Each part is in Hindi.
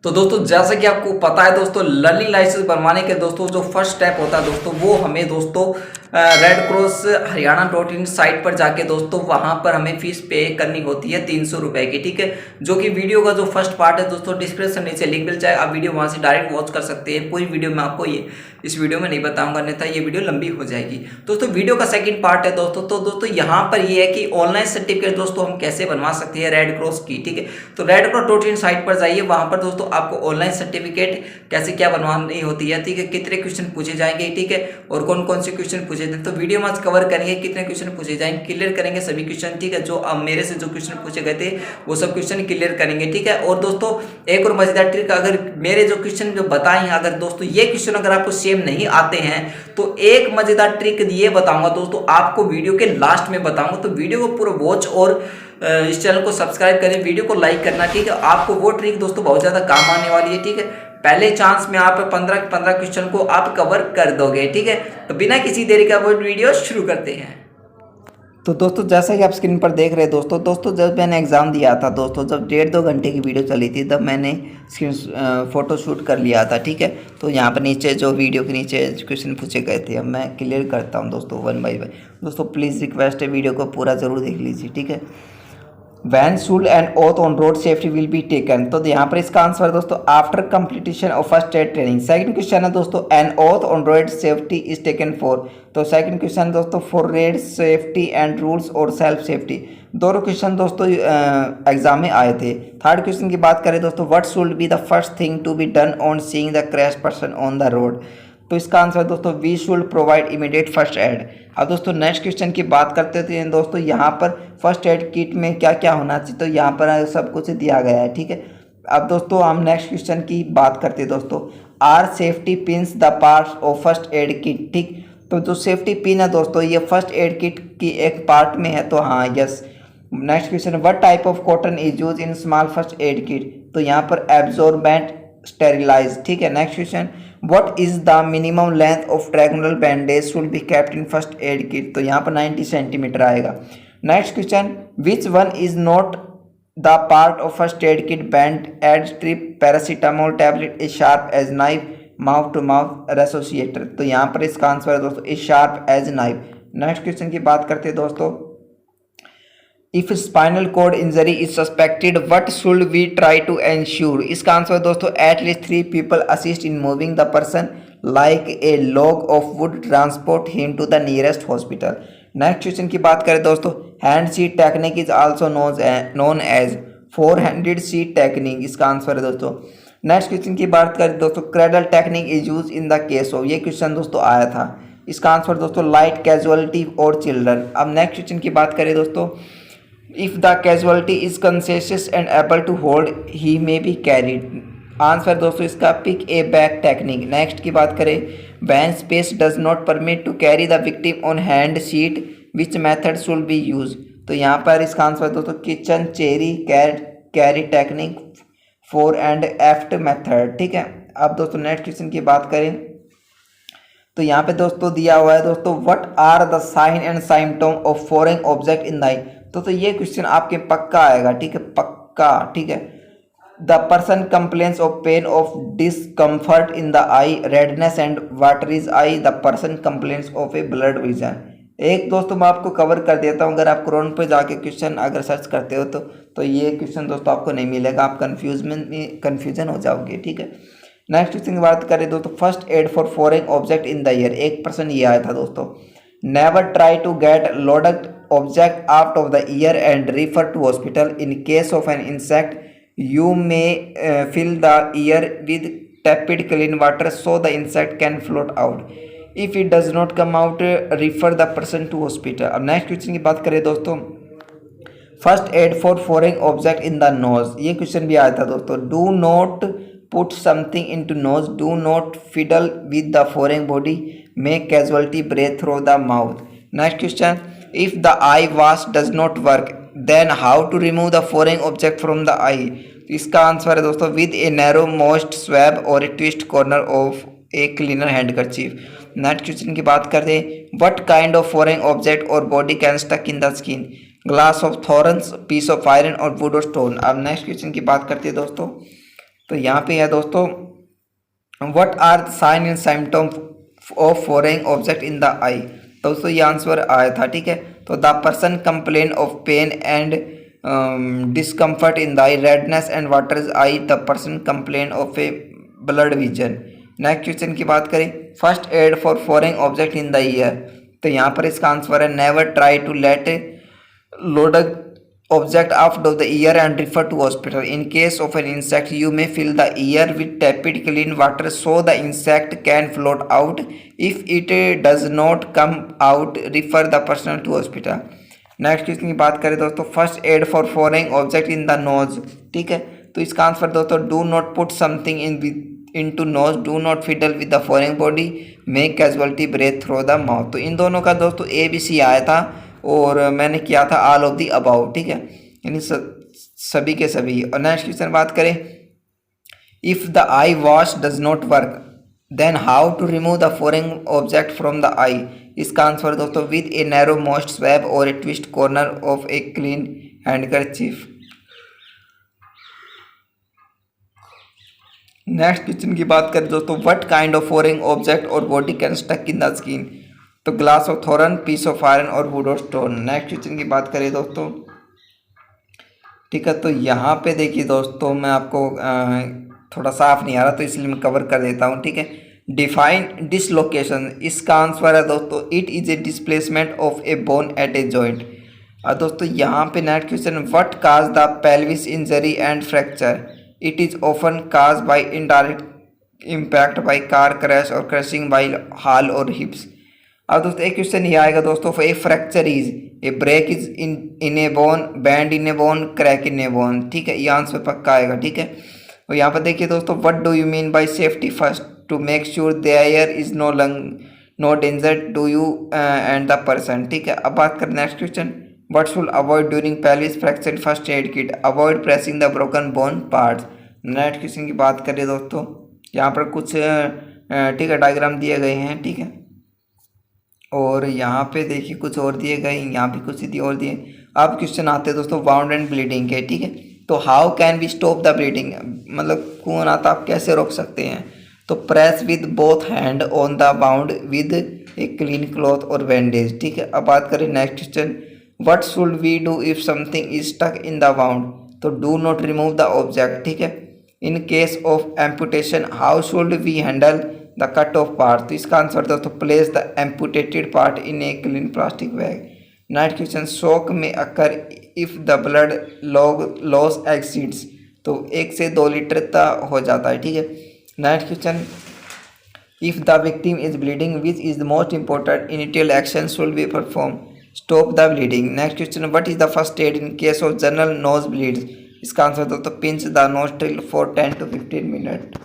तो दोस्तों जैसा कि आपको पता है दोस्तों, लर्निंग लाइसेंस बनवाने के दोस्तों जो फर्स्ट स्टेप होता है दोस्तों, वो हमें दोस्तों red cross Haryana dot in site पर जाके दोस्तों वहां पर हमें फीस पे करनी होती है 300 रुपए की। ठीक है, जो कि वीडियो का जो फर्स्ट पार्ट है दोस्तों डिस्क्रिप्शन नीचे लिंक मिल जाए, आप वीडियो वहां से डायरेक्ट वॉच कर सकते हैं। पूरी वीडियो में आपको ये इस वीडियो में नहीं बताऊंगा, अन्यथा ये वीडियो लंबी हो जाएगी। दोस्तों वीडियो का सेकंड पार्ट है दोस्तों, तो दोस्तों यहाँ पर ये है कि ऑनलाइन सर्टिफिकेट दोस्तों हम कैसे बनवा सकते हैं रेड क्रॉस की। ठीक है, तो red cross dot in site पर जाइए, वहां पर दोस्तों आपको ऑनलाइन सर्टिफिकेट कैसे क्या बनवानी होती है। ठीक है, कितने क्वेश्चन पूछे जाएंगे, ठीक है, और कौन कौन से क्वेश्चन पूछे जाएंगे, तो वीडियो में कवर करेंगे कितने क्वेश्चन पूछे जाएंगे, क्लियर करेंगे सभी क्वेश्चन। ठीक है, जो अब मेरे से जो क्वेश्चन पूछे गए थे वो सब क्वेश्चन क्लियर करेंगे। ठीक है, और दोस्तों एक और मजेदार ट्रिक, अगर मेरे जो क्वेश्चन जो बताए हैं, अगर दोस्तों ये क्वेश्चन अगर आपको सेम नहीं आते हैं तो एक मजेदार ट्रिक ये बताऊंगा दोस्तों, आपको वीडियो के लास्ट में बताऊंगा। तो वीडियो को पूरा वॉच और इस चैनल को सब्सक्राइब करें, वीडियो को लाइक करना। ठीक है, आपको वो ट्रिक दोस्तों बहुत ज्यादा काम आने वाली है। ठीक है, पहले चांस में आप 15 क्वेश्चन को आप कवर कर दोगे। ठीक है, तो बिना किसी देरी का वो वीडियो शुरू करते हैं। तो दोस्तों जैसा कि आप स्क्रीन पर देख रहे हैं दोस्तों जब मैंने एग्ज़ाम दिया था दोस्तों, जब 1.5-2 घंटे की वीडियो चली थी, तब मैंने स्क्रीन फ़ोटो शूट कर लिया था। ठीक है, तो यहाँ पर नीचे जो वीडियो के नीचे क्वेश्चन पूछे गए थे, अब मैं क्लियर करता हूँ दोस्तों 1 बाय 1। दोस्तों प्लीज़ रिक्वेस्ट है, वीडियो को पूरा ज़रूर देख लीजिए। ठीक है, when should and oath on road safety will be taken, तो यहाँ पर इसका आंसर है दोस्तों after completion of first aid training. Second question है दोस्तों an oath on road safety is taken for, तो सेकंड क्वेश्चन दोस्तों for road safety and rules और सेल्फ सेफ्टी। दोनों क्वेश्चन दोस्तों एग्जाम में आए थे। थर्ड क्वेश्चन की बात करें दोस्तों, what should be the first thing to be done on seeing the crash person on the road, तो इसका आंसर दोस्तों we should provide immediate first aid. अब दोस्तों नेक्स्ट क्वेश्चन की बात करते हैं दोस्तों, यहाँ पर फर्स्ट एड किट में क्या क्या होना चाहिए, तो यहाँ पर सब कुछ दिया गया है। ठीक है, अब दोस्तों हम नेक्स्ट क्वेश्चन की बात करते हैं दोस्तों, are safety pins the parts of first aid kit. ठीक, तो जो सेफ्टी पिन है दोस्तों ये फर्स्ट एड किट की एक पार्ट में है, तो हाँ yes. Next question, what type of cotton is use in small first aid kit, तो यहाँ पर एब्जॉर्बेंट स्टेरिलाइज। ठीक है, next question, what is the minimum length of triangular bandage should be kept in first aid kit, तो यहाँ पर 90 सेंटीमीटर आएगा। Next question, which one is not the part of first aid kit band aid strip paracetamol tablet is sharp edge knife mouth to mouth resuscitator, तो यहाँ पर इसका आंसर है दोस्तों is sharp edge knife. Next question की बात करते हैं दोस्तों, if spinal cord injury is suspected what should we try to ensure, इसका आंसर है दोस्तों at least 3 people assist in moving the person like a log of wood transport him to the nearest hospital. Next question की बात करें दोस्तों, hand seat technique is also known as 400 seat technique, इसका आंसर है दोस्तों। नेक्स्ट क्वेश्चन की बात करें दोस्तों, cradle technique is use in the case of, ये क्वेश्चन दोस्तों आया था, इसका आंसर दोस्तों लाइट कैजुअलिटी और चिल्ड्रन। अब नेक्स्ट क्वेश्चन की बात करें दोस्तों, if the casualty is conscious and able to hold he may be carried, answer दोस्तों इसका pick a back technique. Next की बात करें, when space does not permit to carry the victim on hand seat which method should be use, तो यहाँ पर इसका आंसर दोस्तों kitchen cherry carry technique 4 and aft method. ठीक है, अब दोस्तों नेक्स्ट क्वेश्चन की बात करें तो यहाँ पे दोस्तों दिया हुआ है दोस्तों, what are the sign and symptom of foreign object in the eye, तो ये क्वेश्चन आपके पक्का आएगा। ठीक है, पक्का। ठीक है, the person complains of pain of discomfort in the eye redness and wateries eye, the person complains of a blood vision. एक दोस्तों मैं आपको कवर कर देता हूँ, अगर आप क्रोन पे जाके क्वेश्चन अगर सर्च करते हो तो ये क्वेश्चन दोस्तों आपको नहीं मिलेगा, आप कन्फ्यूजन हो जाओगे। ठीक है, नेक्स्ट क्वेश्चन की बात करें दोस्तों, first aid for foreign object in the ear, एक पर्सन ये आया था दोस्तों, never try to get loaded object out of the ear and refer to hospital. In case of an insect, you may fill the ear with tepid clean water so the insect can float out. If it does not come out, refer the person to hospital. अब नेक्स्ट क्वेश्चन की बात करें दोस्तों, first aid for foreign object in the nose, ये क्वेश्चन भी आया था दोस्तों, do not put something into nose, do not fiddle with the foreign body, make casualty breathe through the mouth. Next question, if the eye wash does not work then how to remove the foreign object from the eye, इसका आंसर है दोस्तों with a narrow moist swab or a twist corner of a cleaner handkerchief। Next question की बात करते हैं, what kind of foreign object or body can stuck in the skin, glass of thorns, piece of iron और wood or stone। अब नेक्स्ट क्वेश्चन की बात करते हैं दोस्तों, तो यहाँ पे है दोस्तों, what are the sign and symptom of foreign object in the eye. तो दोस्तों ये आंसर आया था, ठीक है। तो the person complain of pain and discomfort in the eye, redness and waters eye, the person complain of a blood vision. Next question की बात करें, first aid for foreign object in the ear. तो यहाँ पर इसका आंसर है never try to let load object out of the ear and refer to hospital. In case of an insect, you may fill the ear with tepid clean water so the insect can float out. If it does not come out, refer the person to hospital. Next question की बात करें दोस्तों, first aid for foreign object in the nose, ठीक है। तो इसका आंसर दोस्तों, do not put something into nose, do not fiddle with the foreign body, make casualty breathe through the mouth. तो इन दोनों का दोस्तों ABC आया था और मैंने किया था ऑल ऑफ दी अबाउ, ठीक है, यानी सभी के सभी। और नेक्स्ट क्वेश्चन बात करें, if the eye wash does not work then how to remove the foreign object from the eye. इसका आंसर दोस्तों, with a narrow most swab और a twist corner of a clean handkerchief. Next question की बात करें दोस्तों, what kind of foreign object और body can stuck in the skin. तो glass of thorn, piece of iron और वुड और स्टोन। नेक्स्ट क्वेश्चन की बात करें दोस्तों, ठीक है। तो यहाँ पे देखिए दोस्तों, मैं आपको थोड़ा साफ नहीं आ रहा तो इसलिए मैं कवर कर देता हूँ, ठीक है। डिफाइन डिसलोकेशन, इसका आंसर है दोस्तों, it is a displacement of a bone at a joint. और दोस्तों यहाँ पे next question, what cause the pelvis injury and fracture. It is often cause by indirect impact by car crash और क्रशिंग बाई हाल और हिप्स। अब दोस्तों एक क्वेश्चन ये आएगा दोस्तों, a fracture is a break is in a bone, band in a bone, crack in a bone, ठीक है। ये आंसर पक्का आएगा, ठीक है। और यहाँ पर देखिए दोस्तों, what do you mean by safety first, to make sure there is no danger to you and the person, ठीक है। अब बात करें next question, what should avoid during pelvis fracture first aid kit, avoid pressing the broken bone parts. Next question की बात करें दोस्तों, यहाँ पर कुछ ठीक है डायग्राम दिए गए हैं, ठीक है। और यहाँ पे देखिए कुछ और दिए गए, यहाँ भी कुछ दिए और दिए। अब क्वेश्चन आते हैं दोस्तों वाउंड एंड ब्लीडिंग के, ठीक है। तो how can we stop the bleeding, मतलब खून आता आप कैसे रोक सकते हैं। तो press with both hand on the wound with a clean cloth और बैंडेज, ठीक है। अब बात करें next question, what should we do if something is stuck in the wound. तो do not remove the object, ठीक है। In case of amputation how should we handle the cut off part. तो इसका आंसर दोस्तों, place the amputated part in a clean plastic bag. Next question, shock may occur if the blood loss exceeds. तो 1 से 2 लीटर तक हो जाता है, ठीक है। Next question, if the victim is bleeding which is the most important initial action should be perform, stop the bleeding. Next question, what is the first aid in case of general nose bleeds. इसका आंसर दोस्तों, pinch the nostril for 10 to 15 minute.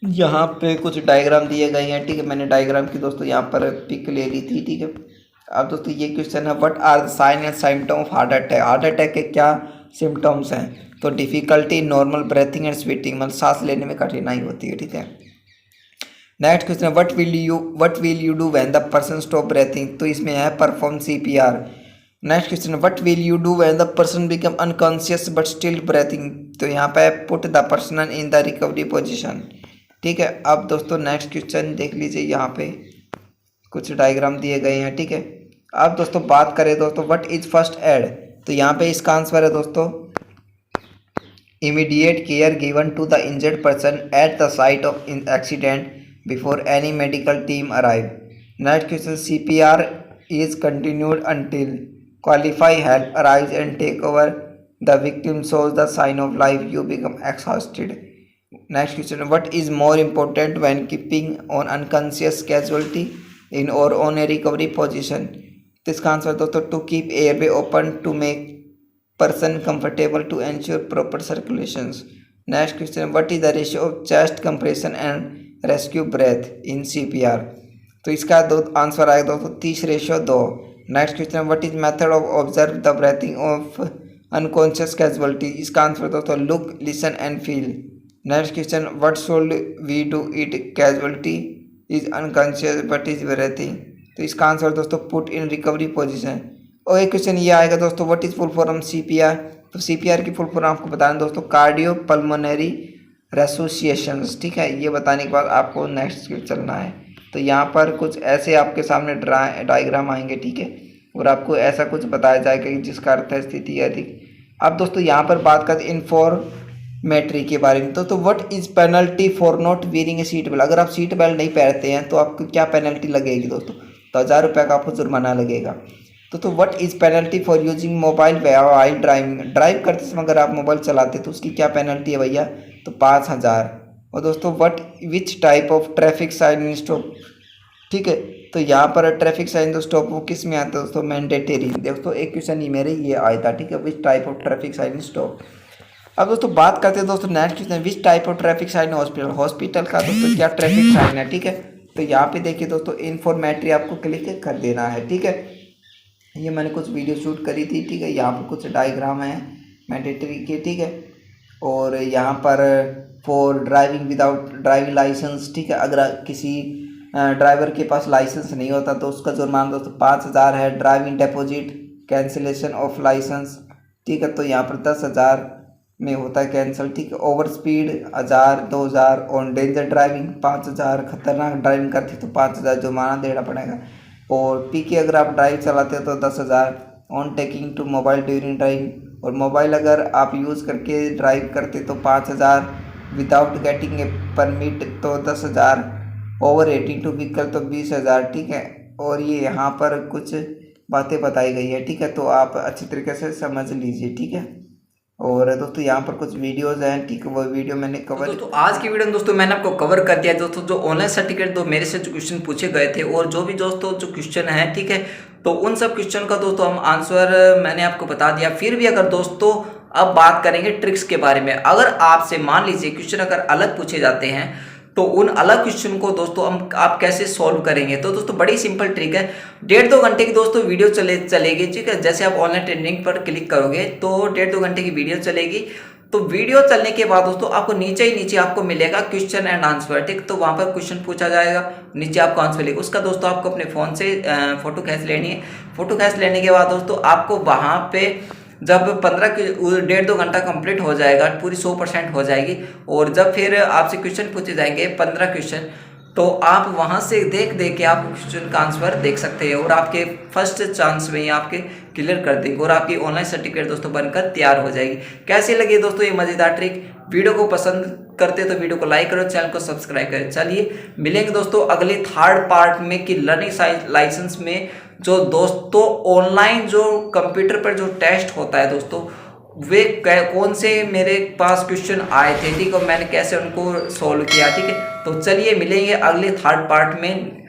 यहाँ पे कुछ डायग्राम दिए गए हैं, ठीक है। मैंने डायग्राम की दोस्तों यहाँ पर पिक ले ली थी, ठीक है। अब दोस्तों ये क्वेश्चन है, what are the sign and symptom of heart attack. Heart attack के क्या सिम्टम्स हैं। तो difficulty, normal breathing and sweating, मतलब सांस लेने में कठिनाई होती है, ठीक है। नेक्स्ट क्वेश्चन है, what will you do when the person stop breathing. तो इसमें है परफॉर्म CPR। नेक्स्ट क्वेश्चन है, what will you do when the person become unconscious but still breathing. तो यहाँ पे put the person in the recovery position, ठीक है। अब दोस्तों नेक्स्ट क्वेश्चन देख लीजिए, यहाँ पे कुछ डायग्राम दिए गए हैं, ठीक है। अब दोस्तों बात करें दोस्तों, व्हाट इज फर्स्ट एड। तो यहाँ पे इसका आंसर है दोस्तों, immediate care given to the injured person at the site of accident before any medical team arrive. Next question, CPR is continued until qualify help arrive and take over the victim shows the sign of life, you become exhausted. Next question, what is more important when keeping on unconscious casualty in और ऑन ए रिकवरी पोजीशन। तो इसका आंसर दोस्तों, to keep airway open to make person comfortable to ensure proper circulations. Next question, what is the ratio of chest compression and rescue breath in CPR। तो इसका आंसर आएगा दोस्तों 30:2। Next question, what is method of observe the breathing of unconscious casualty. इसका आंसर दोस्तों, look, listen and feel. Next question, what should we do it casualty is unconscious but is breathing. तो इसका आंसर दोस्तों, पुट इन रिकवरी पोजीशन। और एक क्वेश्चन ये आएगा दोस्तों, what is full form CPR। तो CPR की फुल फॉर्म आपको बताना दोस्तों, कार्डियो पल्मोनरी रेसोसिएशंस, ठीक है। ये बताने के बाद आपको नेक्स्ट स्किल चलना है। तो यहाँ पर कुछ ऐसे आपके सामने डायग्राम आएंगे, ठीक है, और आपको ऐसा कुछ बताया जाएगा कि जिसका अर्थ है स्थिति अधिक। अब दोस्तों यहाँ पर बात करते हैं इन्फॉर्मेटरी के बारे में। तो what is penalty for not wearing A seat belt. अगर आप सीट बेल्ट नहीं पहनते हैं तो आपको क्या पेनल्टी लगेगी दोस्तों, तो 1000 रुपये का आपको जुर्माना लगेगा। तो what is penalty for using mobile while drive करते समय अगर आप मोबाइल चलाते तो उसकी क्या पेनल्टी है भैया, तो 5000। और दोस्तों what which type of traffic sign in stop, ठीक है। तो यहाँ पर ट्रैफिक साइन तो स्टॉप वो किस में आता है दोस्तों, मैंडेटरी। दोस्तों एक क्वेश्चन ही मेरे ये आया था, ठीक है, which type of traffic sign stop. अब दोस्तों बात करते हैं दोस्तों next question, which type of traffic sign hospital. Hospital का दोस्तों क्या ट्रैफिक साइन है, ठीक है। तो यहाँ पे देखिए दोस्तों इन्फॉर्मेटरी आपको क्लिक कर देना है, ठीक है। ये मैंने कुछ वीडियो शूट करी थी, ठीक है। यहाँ पर कुछ डायग्राम है मैंडेटरी के, ठीक है। और यहाँ पर for driving without driving license, ठीक है, अगर किसी ड्राइवर के पास लाइसेंस नहीं होता तो उसका जुर्माना दोस्तों 5000 है। Driving deposit cancellation of license, ठीक है, तो यहाँ पर 10,000 में होता है कैंसिल, ठीक है। Over speed 1000, 2000। On danger driving 5000, खतरनाक ड्राइविंग करती तो 5000 जुर्माना देना पड़ेगा। और पीके अगर आप ड्राइव चलाते हो तो 10,000। On taking to mobile during driving, और मोबाइल अगर आप यूज़ करके ड्राइव करते तो 5000। विदाउट गेटिंग ए परमिट तो 10,000। ओवर 18 टू व्हीकल तो 20,000, ठीक है। और ये यहाँ पर कुछ बातें बताई गई है, ठीक है, तो आप अच्छी तरीके से समझ लीजिए, ठीक है। और दोस्तों यहाँ पर कुछ वीडियोज़ हैं, ठीक है, वो वीडियो मैंने कवर। दोस्तों आज की वीडियो में दोस्तों मैंने आपको कवर कर दिया दोस्तों, जो ऑनलाइन सर्टिफिकेट दो मेरे से जो क्वेश्चन पूछे गए थे और जो भी दोस्तों जो क्वेश्चन है, ठीक है, तो उन सब क्वेश्चन का दोस्तों हम आंसर मैंने आपको बता दिया। फिर भी अगर दोस्तों अब बात करेंगे ट्रिक्स के बारे में, अगर आपसे मान लीजिए क्वेश्चन अगर अलग पूछे जाते हैं तो उन अलग क्वेश्चन को दोस्तों हम आप कैसे सॉल्व करेंगे। तो दोस्तों बड़ी सिंपल ट्रिक है, 1.5-2 घंटे की दोस्तों वीडियो चलेगी, ठीक है। जैसे आप ऑनलाइन ट्रेनिंग पर क्लिक करोगे तो 1.5-2 घंटे की वीडियो चलेगी। तो वीडियो चलने के बाद दोस्तों आपको नीचे ही नीचे आपको मिलेगा क्वेश्चन एंड आंसर, ठीक। तो वहाँ पर क्वेश्चन पूछा जाएगा, नीचे आपको आंसर मिलेगा। उसका दोस्तों आपको अपने फ़ोन से फोटो खींच लेनी है। फोटो खींच लेने के बाद दोस्तों आपको वहाँ पे जब 1.5-2 घंटा कंप्लीट हो जाएगा, पूरी 100% हो जाएगी, और जब फिर आपसे क्वेश्चन पूछे जाएंगे 15 क्वेश्चन, तो आप वहां से देख के आप क्वेश्चन का आंसर देख सकते हैं और आपके फर्स्ट चांस में ही आपके क्लियर कर देंगे और आपकी ऑनलाइन सर्टिफिकेट दोस्तों बनकर तैयार हो जाएगी। कैसी लगी दोस्तों ये मज़ेदार ट्रिक? वीडियो को पसंद करते तो वीडियो को लाइक करो, चैनल को सब्सक्राइब करें। चलिए मिलेंगे दोस्तों अगले 3rd पार्ट में कि लर्निंग लाइसेंस में जो दोस्तों ऑनलाइन जो कंप्यूटर पर जो टेस्ट होता है दोस्तों, वे कौन से मेरे पास क्वेश्चन आए थे, ठीक है, मैंने कैसे उनको सॉल्व किया, ठीक है। तो चलिए मिलेंगे अगले 3rd पार्ट में।